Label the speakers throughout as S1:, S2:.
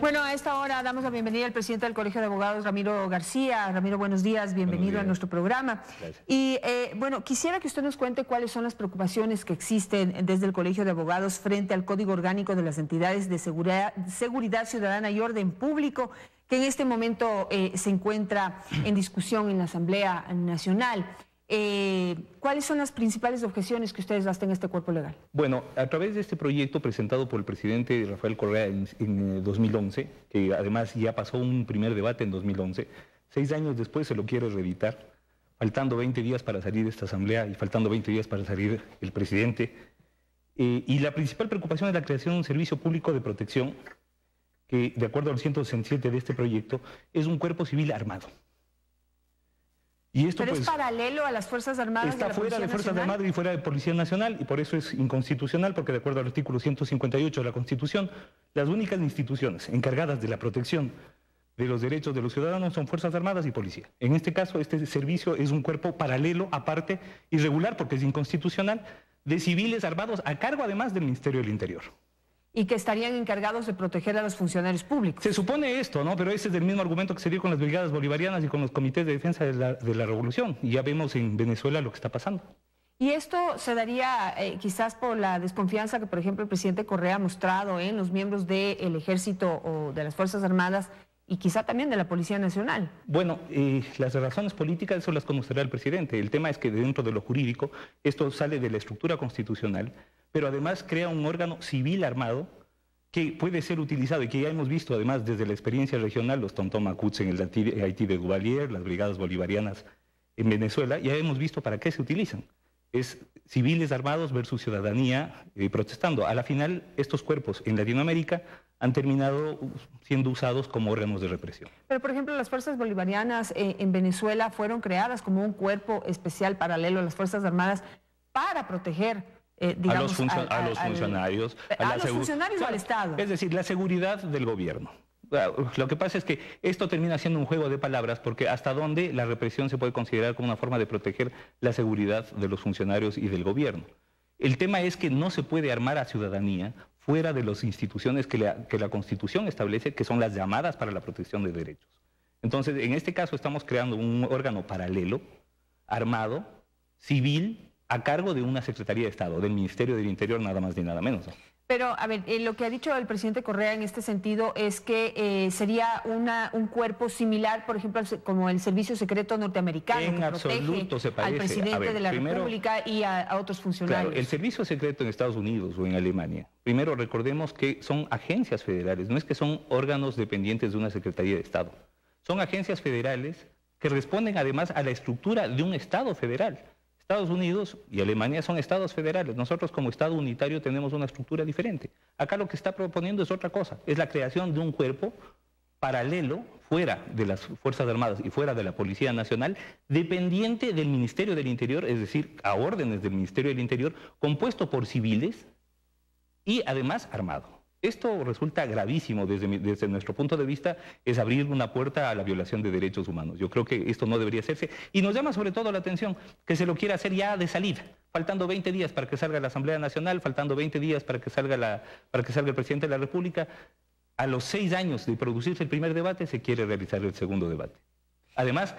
S1: Bueno, a esta hora damos la bienvenida al presidente del Colegio de Abogados, Ramiro García. Ramiro, buenos días, bienvenido a nuestro programa.
S2: Gracias.
S1: Y bueno, quisiera que usted nos cuente cuáles son las preocupaciones que existen desde el Colegio de Abogados frente al Código Orgánico de las Entidades de Seguridad Ciudadana y Orden Público, que en este momento se encuentra en discusión en la Asamblea Nacional. ¿Cuáles son las principales objeciones que ustedes hacen a este cuerpo legal?
S2: Bueno, a través de este proyecto presentado por el presidente Rafael Correa en 2011, que además ya pasó un primer debate en 2011, 6 años después se lo quiere reeditar, faltando 20 días para salir de esta asamblea y faltando 20 días para salir el presidente. Y la principal preocupación es la creación de un servicio público de protección que, de acuerdo al 167 de este proyecto, es un cuerpo civil armado. Y esto,
S1: pero
S2: pues,
S1: es paralelo a las Fuerzas Armadas.
S2: Está fuera de Fuerzas Armadas y fuera de Policía Nacional, y por eso es inconstitucional, porque de acuerdo al artículo 158 de la Constitución, las únicas instituciones encargadas de la protección de los derechos de los ciudadanos son Fuerzas Armadas y Policía. En este caso, este servicio es un cuerpo paralelo, aparte, irregular, porque es inconstitucional, de civiles armados a cargo además del Ministerio del Interior.
S1: Y que estarían encargados de proteger a los funcionarios públicos.
S2: Se supone esto, ¿no? Pero ese es el mismo argumento que se dio con las brigadas bolivarianas y con los comités de defensa de la revolución. Y ya vemos en Venezuela lo que está pasando.
S1: Y esto se daría quizás por la desconfianza que, por ejemplo, el presidente Correa ha mostrado en los miembros del Ejército o de las Fuerzas Armadas y quizá también de la Policía Nacional.
S2: Bueno, las razones políticas eso las conocerá el presidente. El tema es que dentro de lo jurídico esto sale de la estructura constitucional, pero además crea un órgano civil armado que puede ser utilizado y que ya hemos visto además desde la experiencia regional, los Tontomacuts en el Haití de Duvalier, las brigadas bolivarianas en Venezuela, ya hemos visto para qué se utilizan. Es civiles armados versus ciudadanía protestando. A la final, estos cuerpos en Latinoamérica han terminado siendo usados como órganos de represión.
S1: Pero, por ejemplo, las fuerzas bolivarianas en Venezuela fueron creadas como un cuerpo especial paralelo a las Fuerzas Armadas para proteger, digamos,
S2: a los funcionarios.
S1: ¿A los funcionarios o al Estado?
S2: Es decir, la seguridad del gobierno. Lo que pasa es que esto termina siendo un juego de palabras, porque hasta dónde la represión se puede considerar como una forma de proteger la seguridad de los funcionarios y del gobierno. El tema es que no se puede armar a ciudadanía fuera de las instituciones que la Constitución establece, que son las llamadas para la protección de derechos. Entonces, en este caso estamos creando un órgano paralelo, armado, civil, a cargo de una Secretaría de Estado, del Ministerio del Interior, nada más ni nada menos.
S1: Pero, a ver, lo que ha dicho el presidente Correa en este sentido es que sería un cuerpo similar, por ejemplo, como el Servicio Secreto Norteamericano,
S2: en
S1: que
S2: absoluto se parece
S1: al presidente de la República y a otros funcionarios.
S2: Claro, el Servicio Secreto en Estados Unidos o en Alemania, primero recordemos que son agencias federales, no es que son órganos dependientes de una Secretaría de Estado. Son agencias federales que responden además a la estructura de un Estado federal. Estados Unidos y Alemania son estados federales. Nosotros como Estado unitario tenemos una estructura diferente. Acá lo que está proponiendo es otra cosa, es la creación de un cuerpo paralelo, fuera de las Fuerzas Armadas y fuera de la Policía Nacional, dependiente del Ministerio del Interior, es decir, a órdenes del Ministerio del Interior, compuesto por civiles y además armado. Esto resulta gravísimo desde nuestro punto de vista, es abrir una puerta a la violación de derechos humanos. Yo creo que esto no debería hacerse y nos llama sobre todo la atención que se lo quiera hacer ya de salida, faltando 20 días para que salga la Asamblea Nacional, faltando 20 días para que salga el presidente de la República. A los 6 años de producirse el primer debate se quiere realizar el segundo debate. Además,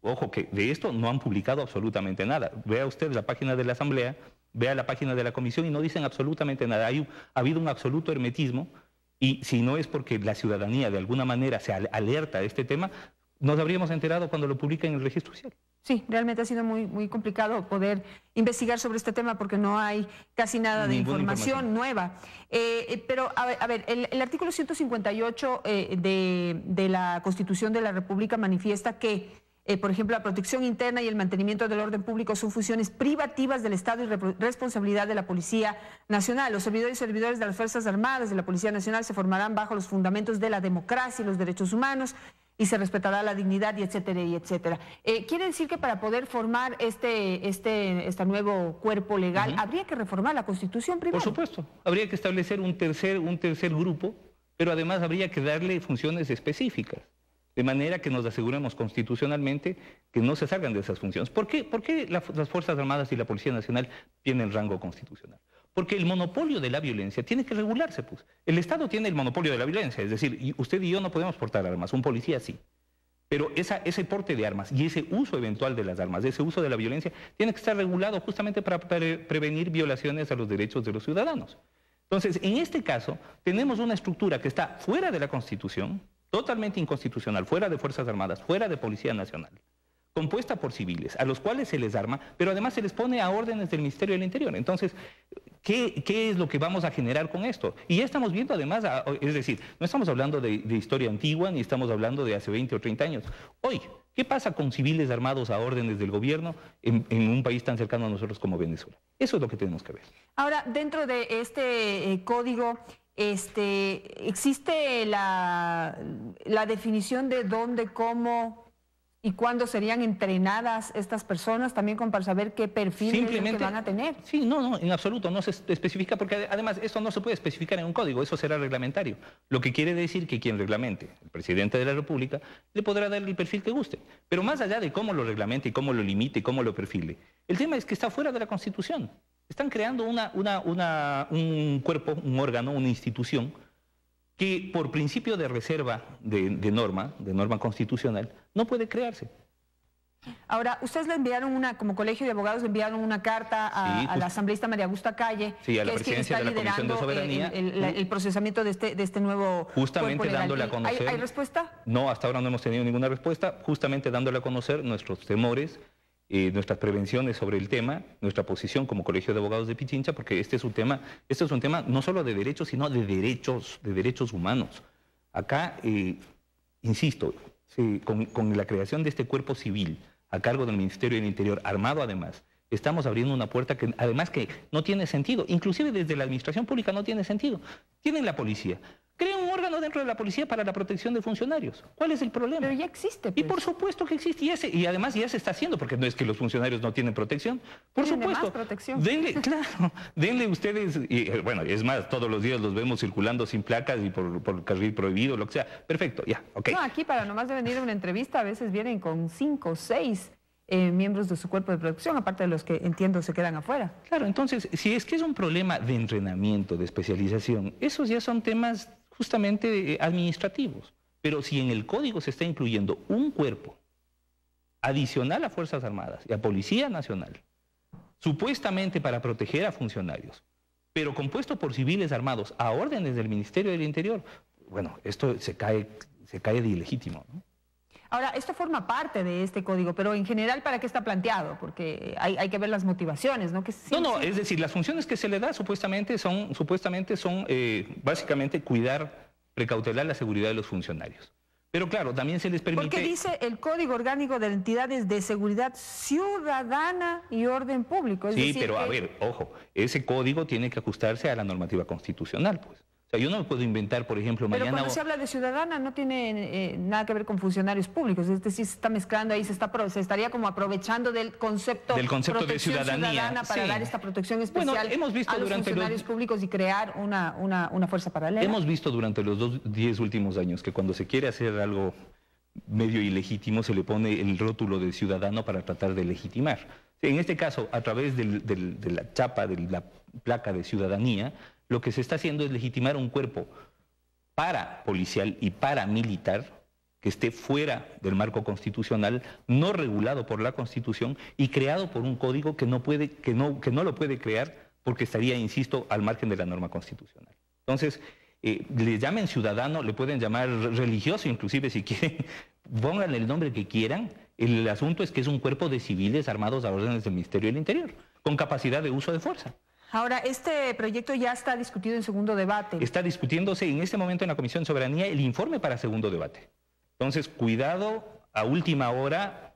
S2: ojo que de esto no han publicado absolutamente nada. Vea usted la página de la Asamblea, vea la página de la Comisión y no dicen absolutamente nada. Ha habido un absoluto hermetismo y si no es porque la ciudadanía de alguna manera se alerta a este tema, nos habríamos enterado cuando lo publica en el registro social.
S1: Sí, realmente ha sido muy complicado poder investigar sobre este tema porque no hay casi nada de información nueva. Pero, a ver, el artículo 158 de la Constitución de la República manifiesta que por ejemplo, la protección interna y el mantenimiento del orden público son funciones privativas del Estado y responsabilidad de la Policía Nacional. Los servidores y servidores de las Fuerzas Armadas de la Policía Nacional se formarán bajo los fundamentos de la democracia y los derechos humanos y se respetará la dignidad y etcétera y etcétera. Quiere decir que para poder formar este nuevo cuerpo legal habría que reformar la Constitución primero.
S2: Por supuesto, habría que establecer un tercer grupo, pero además habría que darle funciones específicas. De manera que nos aseguremos constitucionalmente que no se salgan de esas funciones. ¿Por qué las Fuerzas Armadas y la Policía Nacional tienen rango constitucional? Porque el monopolio de la violencia tiene que regularse, pues. El Estado tiene el monopolio de la violencia, es decir, usted y yo no podemos portar armas, un policía sí. Pero ese porte de armas y ese uso eventual de las armas, ese uso de la violencia, tiene que estar regulado justamente para prevenir violaciones a los derechos de los ciudadanos. Entonces, en este caso, tenemos una estructura que está fuera de la Constitución, totalmente inconstitucional, fuera de Fuerzas Armadas, fuera de Policía Nacional, compuesta por civiles, a los cuales se les arma, pero además se les pone a órdenes del Ministerio del Interior. Entonces, ¿qué es lo que vamos a generar con esto? Y ya estamos viendo además, es decir, no estamos hablando de historia antigua, ni estamos hablando de hace 20 o 30 años. Hoy, ¿qué pasa con civiles armados a órdenes del gobierno en un país tan cercano a nosotros como Venezuela? Eso es lo que tenemos que ver.
S1: Ahora, dentro de este código, ¿existe la definición de dónde, cómo y cuándo serían entrenadas estas personas, también para saber qué perfil es el que van a tener?
S2: Sí, no, en absoluto, no se especifica, porque además esto no se puede especificar en un código, eso será reglamentario. Lo que quiere decir que quien reglamente, el presidente de la República, le podrá dar el perfil que guste. Pero más allá de cómo lo reglamente y cómo lo limite y cómo lo perfile, el tema es que está fuera de la Constitución. Están creando un cuerpo, un órgano, una institución, que por principio de reserva de norma constitucional, no puede crearse.
S1: Ahora, ustedes le enviaron como colegio de abogados, le enviaron una carta a la asambleísta María Augusta Calle,
S2: sí, a la presidencia de la Comisión de Soberanía,
S1: el procesamiento de este nuevo
S2: justamente dándole a conocer.
S1: ¿Hay respuesta?
S2: No, hasta ahora no hemos tenido ninguna respuesta, justamente dándole a conocer nuestros temores, nuestras prevenciones sobre el tema, nuestra posición como Colegio de Abogados de Pichincha, porque este es un tema no solo de derechos, sino de derechos humanos. Acá, insisto, con la creación de este cuerpo civil a cargo del Ministerio del Interior, armado además, estamos abriendo una puerta que además que no tiene sentido, inclusive desde la administración pública no tiene sentido. Tienen la policía. Crea un órgano dentro de la policía para la protección de funcionarios. ¿Cuál es el problema?
S1: Pero ya existe.
S2: Pues. Y por supuesto que existe. Y además ya se está haciendo, porque no es que los funcionarios no tienen protección. Por supuesto.
S1: Más protección.
S2: Denle ustedes, y bueno, es más, todos los días los vemos circulando sin placas y por carril prohibido, lo que sea. Perfecto, ya, ok.
S1: No, aquí para nomás de venir a una entrevista a veces vienen con 5 o 6 miembros de su cuerpo de protección, aparte de los que entiendo se quedan afuera.
S2: Claro, entonces, si es que es un problema de entrenamiento, de especialización, esos ya son temas justamente administrativos. Pero si en el código se está incluyendo un cuerpo adicional a Fuerzas Armadas y a Policía Nacional, supuestamente para proteger a funcionarios, pero compuesto por civiles armados a órdenes del Ministerio del Interior, bueno, esto se cae de ilegítimo, ¿no?
S1: Ahora, esto forma parte de este código, pero en general, ¿para qué está planteado? Porque hay que ver las motivaciones, ¿no?
S2: Es decir, las funciones que se le da supuestamente son básicamente cuidar, precautelar la seguridad de los funcionarios. Pero claro, también se les permite...
S1: Porque dice el Código Orgánico de Entidades de Seguridad Ciudadana y Orden Público. Es decir,
S2: pero a ver, ojo, ese código tiene que ajustarse a la normativa constitucional, pues. O sea, yo no puedo inventar, por ejemplo,
S1: mañana... Pero cuando se habla de ciudadana no tiene nada que ver con funcionarios públicos. Es decir, se está mezclando ahí, se estaría como aprovechando del concepto
S2: de ciudadanía
S1: para dar esta protección especial a los funcionarios públicos y crear una fuerza paralela.
S2: Hemos visto durante los 10 últimos años que cuando se quiere hacer algo medio ilegítimo se le pone el rótulo de ciudadano para tratar de legitimar. En este caso, a través de la chapa, de la placa de ciudadanía, lo que se está haciendo es legitimar un cuerpo parapolicial y paramilitar que esté fuera del marco constitucional, no regulado por la Constitución y creado por un código que no lo puede crear porque estaría, insisto, al margen de la norma constitucional. Entonces, le llamen ciudadano, le pueden llamar religioso inclusive si quieren, pónganle el nombre que quieran. El asunto es que es un cuerpo de civiles armados a órdenes del Ministerio del Interior, con capacidad de uso de fuerza.
S1: Ahora, este proyecto ya está discutido en segundo debate.
S2: Está discutiéndose en este momento en la Comisión de Soberanía el informe para segundo debate. Entonces, cuidado, a última hora,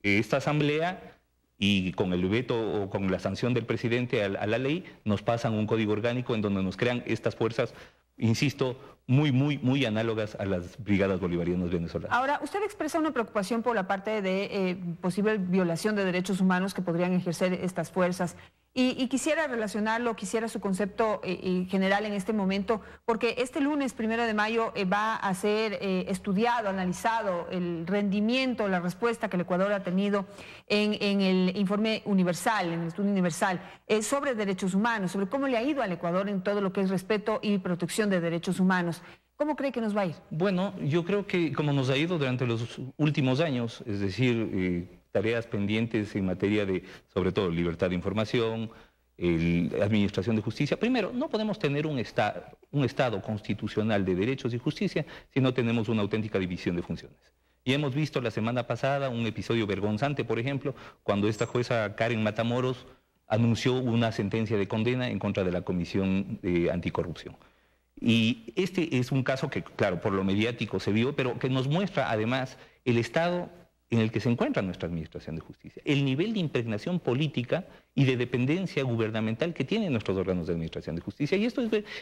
S2: esta asamblea y con el veto o con la sanción del presidente a la ley, nos pasan un código orgánico en donde nos crean estas fuerzas, insisto, muy análogas a las brigadas bolivarianas venezolanas.
S1: Ahora, usted expresa una preocupación por la parte de posible violación de derechos humanos que podrían ejercer estas fuerzas. Y quisiera relacionarlo, quisiera su concepto general en este momento, porque este lunes 1 de mayo va a ser estudiado, analizado el rendimiento, la respuesta que el Ecuador ha tenido en el informe universal, en el estudio universal, sobre derechos humanos, sobre cómo le ha ido al Ecuador en todo lo que es respeto y protección de derechos humanos. ¿Cómo cree que nos va a ir?
S2: Bueno, yo creo que como nos ha ido durante los últimos años, es decir, tareas pendientes en materia de, sobre todo, libertad de información, administración de justicia. Primero, no podemos tener un Estado constitucional de derechos y justicia si no tenemos una auténtica división de funciones. Y hemos visto la semana pasada un episodio vergonzante, por ejemplo, cuando esta jueza Karen Matamoros anunció una sentencia de condena en contra de la Comisión Anticorrupción. Y este es un caso que, claro, por lo mediático se vio, pero que nos muestra además el estado en el que se encuentra nuestra administración de justicia, el nivel de impregnación política y de dependencia gubernamental que tienen nuestros órganos de administración de justicia, y esto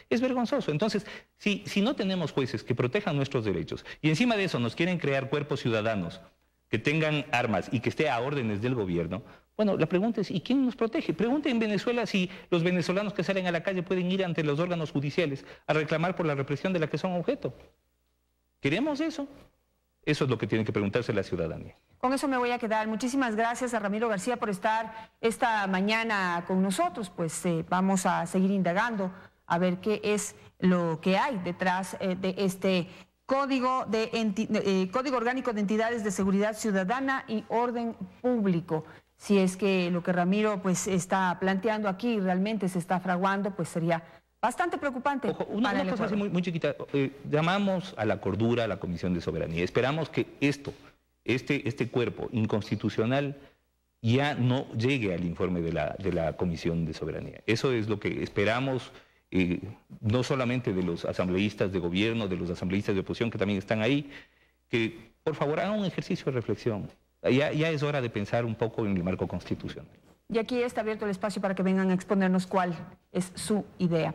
S2: es vergonzoso. Entonces, si no tenemos jueces que protejan nuestros derechos, y encima de eso nos quieren crear cuerpos ciudadanos que tengan armas y que esté a órdenes del gobierno, bueno, la pregunta es, ¿y quién nos protege? Pregunte en Venezuela si los venezolanos que salen a la calle pueden ir ante los órganos judiciales a reclamar por la represión de la que son objeto. ¿Queremos eso? Eso es lo que tiene que preguntarse la ciudadanía.
S1: Con eso me voy a quedar. Muchísimas gracias a Ramiro García por estar esta mañana con nosotros. Pues vamos a seguir indagando a ver qué es lo que hay detrás de este Código Orgánico de Entidades de Seguridad Ciudadana y Orden Público. Si es que lo que Ramiro pues está planteando aquí realmente se está fraguando, pues sería bastante preocupante.
S2: Ojo, una cosa así muy chiquita. Llamamos a la cordura a la Comisión de Soberanía. Esperamos que este cuerpo inconstitucional ya no llegue al informe de la Comisión de Soberanía. Eso es lo que esperamos, no solamente de los asambleístas de gobierno, de los asambleístas de oposición que también están ahí, que por favor hagan un ejercicio de reflexión. Ya es hora de pensar un poco en el marco constitucional.
S1: Y aquí está abierto el espacio para que vengan a exponernos cuál es su idea.